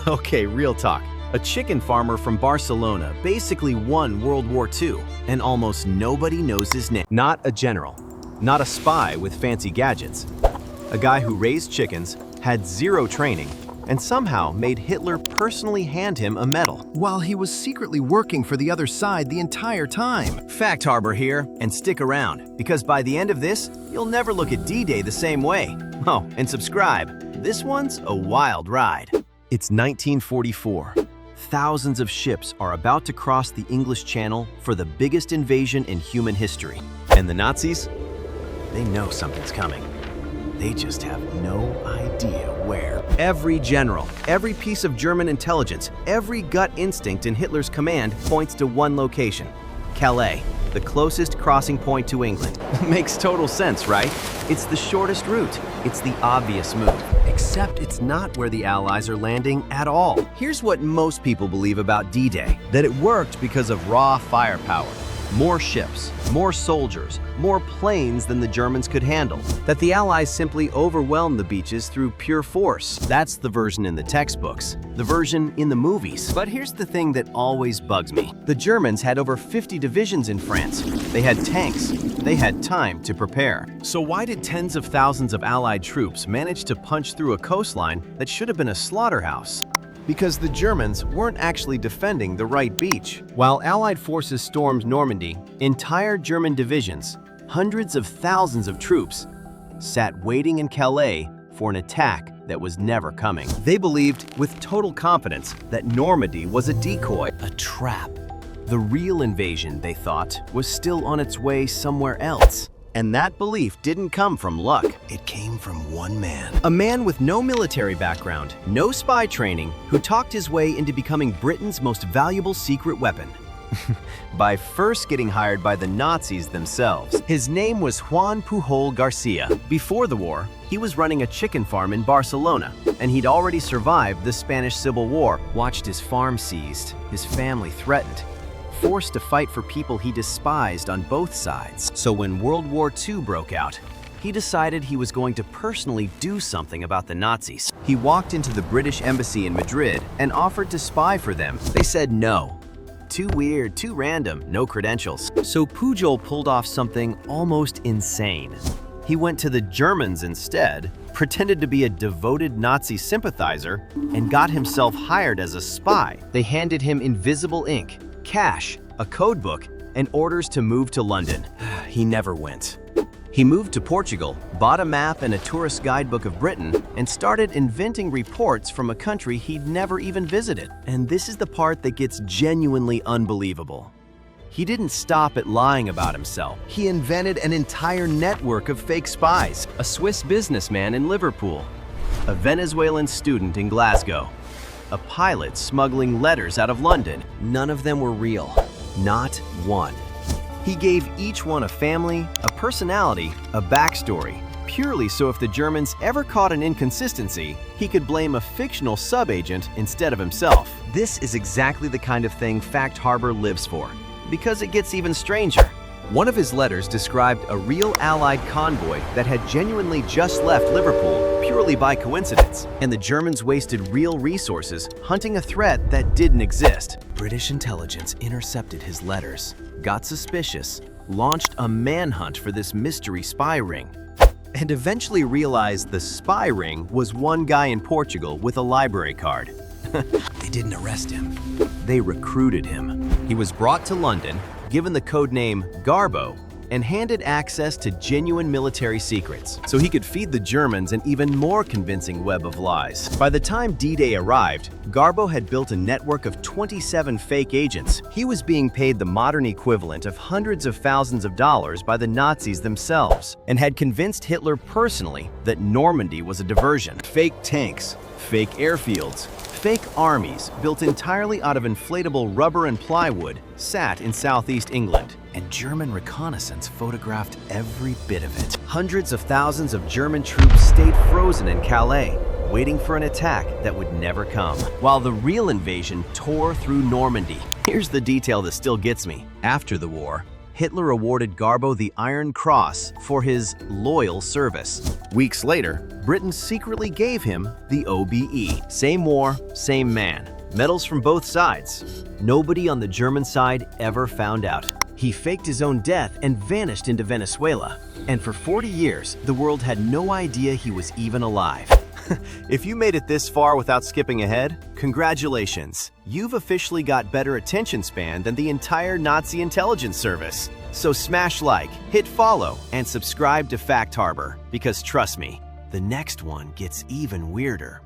Okay, real talk. A chicken farmer from Barcelona basically won World War II, and almost nobody knows his name. Not a general, not a spy with fancy gadgets. A guy who raised chickens, had zero training, and somehow made Hitler personally hand him a medal. While he was secretly working for the other side the entire time. Fact Harbor here, and stick around, because by the end of this, you'll never look at D-Day the same way. Oh, and subscribe. This one's a wild ride. It's 1944. Thousands of ships are about to cross the English Channel for the biggest invasion in human history. And the Nazis? They know something's coming. They just have no idea where. Every general, every piece of German intelligence, every gut instinct in Hitler's command points to one location: Calais, the closest crossing point to England. Makes total sense, right? It's the shortest route. It's the obvious move. Except it's not where the Allies are landing at all. Here's what most people believe about D-Day: that it worked because of raw firepower. More ships, more soldiers, more planes than the Germans could handle. That the Allies simply overwhelmed the beaches through pure force. That's the version in the textbooks, the version in the movies. But here's the thing that always bugs me. The Germans had over 50 divisions in France. They had tanks. They had time to prepare. So why did tens of thousands of Allied troops manage to punch through a coastline that should have been a slaughterhouse? Because the Germans weren't actually defending the right beach. While Allied forces stormed Normandy, entire German divisions, hundreds of thousands of troops, sat waiting in Calais for an attack that was never coming. They believed with total confidence that Normandy was a decoy, a trap. The real invasion, they thought, was still on its way somewhere else. And that belief didn't come from luck. It came from one man. A man with no military background, no spy training, who talked his way into becoming Britain's most valuable secret weapon. By first getting hired by the Nazis themselves. His name was Juan Pujol García. Before the war, he was running a chicken farm in Barcelona, and he'd already survived the Spanish Civil War, watched his farm seized, his family threatened, forced to fight for people he despised on both sides. So when World War II broke out, he decided he was going to personally do something about the Nazis. He walked into the British embassy in Madrid and offered to spy for them. They said no. Too weird, too random, no credentials. So Pujol pulled off something almost insane. He went to the Germans instead, pretended to be a devoted Nazi sympathizer, and got himself hired as a spy. They handed him invisible ink, cash, a code book, and orders to move to London. He never went. He moved to Portugal, bought a map and a tourist guidebook of Britain, and started inventing reports from a country he'd never even visited. And this is the part that gets genuinely unbelievable. He didn't stop at lying about himself. He invented an entire network of fake spies. A Swiss businessman in Liverpool, a Venezuelan student in Glasgow, a pilot smuggling letters out of London. None of them were real. Not one. He gave each one a family, a personality, a backstory, purely so if the Germans ever caught an inconsistency, he could blame a fictional sub-agent instead of himself. This is exactly the kind of thing Fact Harbor lives for, because it gets even stranger. One of his letters described a real Allied convoy that had genuinely just left Liverpool purely by coincidence, and the Germans wasted real resources hunting a threat that didn't exist. British intelligence intercepted his letters, got suspicious, launched a manhunt for this mystery spy ring, and eventually realized the spy ring was one guy in Portugal with a library card. They didn't arrest him. They recruited him. He was brought to London, given the codename Garbo, and handed access to genuine military secrets, so he could feed the Germans an even more convincing web of lies. By the time D-Day arrived, Garbo had built a network of 27 fake agents. He was being paid the modern equivalent of hundreds of thousands of dollars by the Nazis themselves, and had convinced Hitler personally that Normandy was a diversion. Fake tanks, fake airfields, fake armies built entirely out of inflatable rubber and plywood sat in southeast England, and German reconnaissance photographed every bit of it. Hundreds of thousands of German troops stayed frozen in Calais, waiting for an attack that would never come, while the real invasion tore through Normandy. Here's the detail that still gets me. After the war, Hitler awarded Garbo the Iron Cross for his loyal service. Weeks later, Britain secretly gave him the OBE. Same war, same man. Medals from both sides. Nobody on the German side ever found out. He faked his own death and vanished into Venezuela. And for 40 years, the world had no idea he was even alive. If you made it this far without skipping ahead, congratulations. You've officially got better attention span than the entire Nazi intelligence service. So smash like, hit follow, and subscribe to Fact Harbor, because trust me, the next one gets even weirder.